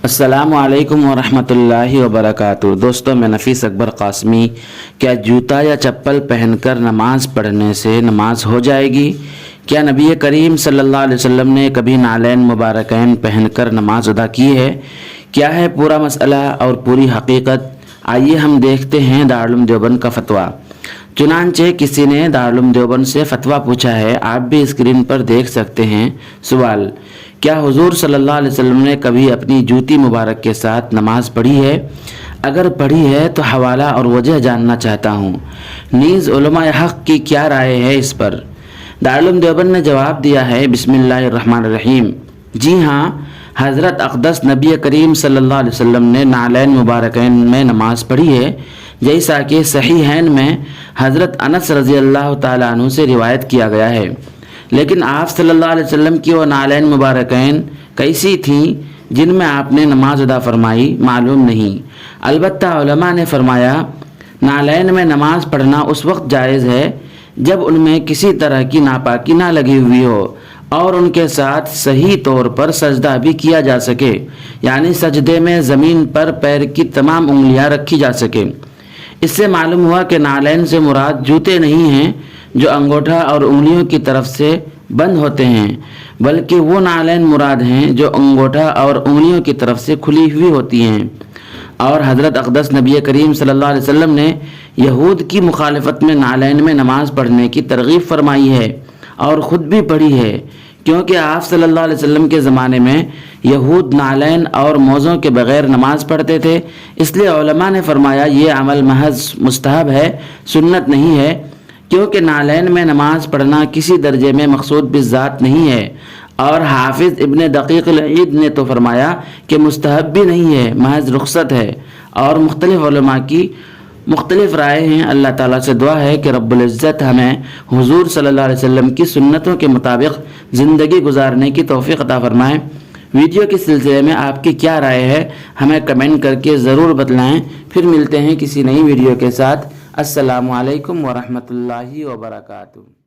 السلام علیکم ورحمۃ اللہ وبرکاتہ۔ دوستوں، میں نفیس اکبر قاسمی۔ کیا جوتا یا چپل پہن کر نماز پڑھنے سے نماز ہو جائے گی؟ کیا نبی کریم صلی اللہ علیہ وسلم نے کبھی نعلین مبارکین پہن کر نماز ادا کی ہے؟ کیا ہے پورا مسئلہ اور پوری حقیقت؟ آئیے ہم دیکھتے ہیں دارالعلوم دیوبند کا فتویٰ۔ چنانچہ کسی نے دارالعلوم دیوبند سے فتویٰ پوچھا ہے، آپ بھی اسکرین پر دیکھ سکتے ہیں۔ سوال: کیا حضور صلی اللہ علیہ وسلم نے کبھی اپنی جوتی مبارک کے ساتھ نماز پڑھی ہے؟ اگر پڑھی ہے تو حوالہ اور وجہ جاننا چاہتا ہوں۔ نیز علماء حق کی کیا رائے ہے اس پر؟ دارالعلوم دیوبند نے جواب دیا ہے، بسم اللہ الرحمن الرحیم۔ جی ہاں، حضرت اقدس نبی کریم صلی اللہ علیہ وسلم نے نعلین مبارکین میں نماز پڑھی ہے، جیسا کہ صحیحین میں حضرت انس رضی اللہ تعالیٰ عنہ سے روایت کیا گیا ہے۔ لیکن آپ صلی اللہ علیہ وسلم کی وہ نعلین مبارکین کیسی تھیں جن میں آپ نے نماز ادا فرمائی، معلوم نہیں۔ البتہ علماء نے فرمایا، نعلین میں نماز پڑھنا اس وقت جائز ہے جب ان میں کسی طرح کی ناپاکی نہ لگی ہوئی ہو اور ان کے ساتھ صحیح طور پر سجدہ بھی کیا جا سکے، یعنی سجدے میں زمین پر پیر کی تمام انگلیاں رکھی جا سکے۔ اس سے معلوم ہوا کہ نعلین سے مراد جوتے نہیں ہیں جو انگوٹھا اور انگلیوں کی طرف سے بند ہوتے ہیں، بلکہ وہ نعلین مراد ہیں جو انگوٹھا اور انگلیوں کی طرف سے کھلی ہوئی ہوتی ہیں۔ اور حضرت اقدس نبی کریم صلی اللہ علیہ وسلم نے یہود کی مخالفت میں نعلین میں نماز پڑھنے کی ترغیب فرمائی ہے اور خود بھی پڑھی ہے، کیونکہ آپ صلی اللہ علیہ وسلم کے زمانے میں یہود نعلین اور موزوں کے بغیر نماز پڑھتے تھے۔ اس لیے علماء نے فرمایا یہ عمل محض مستحب ہے، سنت نہیں ہے، کیونکہ نعلین میں نماز پڑھنا کسی درجے میں مقصود بالذات نہیں ہے۔ اور حافظ ابن دقیق العید نے تو فرمایا کہ مستحب بھی نہیں ہے، محض رخصت ہے۔ اور مختلف علماء کی مختلف رائے ہیں۔ اللہ تعالیٰ سے دعا ہے کہ رب العزت ہمیں حضور صلی اللہ علیہ وسلم کی سنتوں کے مطابق زندگی گزارنے کی توفیق عطا فرمائے۔ ویڈیو کے سلسلے میں آپ کی کیا رائے ہے، ہمیں کمنٹ کر کے ضرور بتلائیں۔ پھر ملتے ہیں کسی نئی ویڈیو کے ساتھ۔ السلام علیکم ورحمۃ اللہ وبرکاتہ۔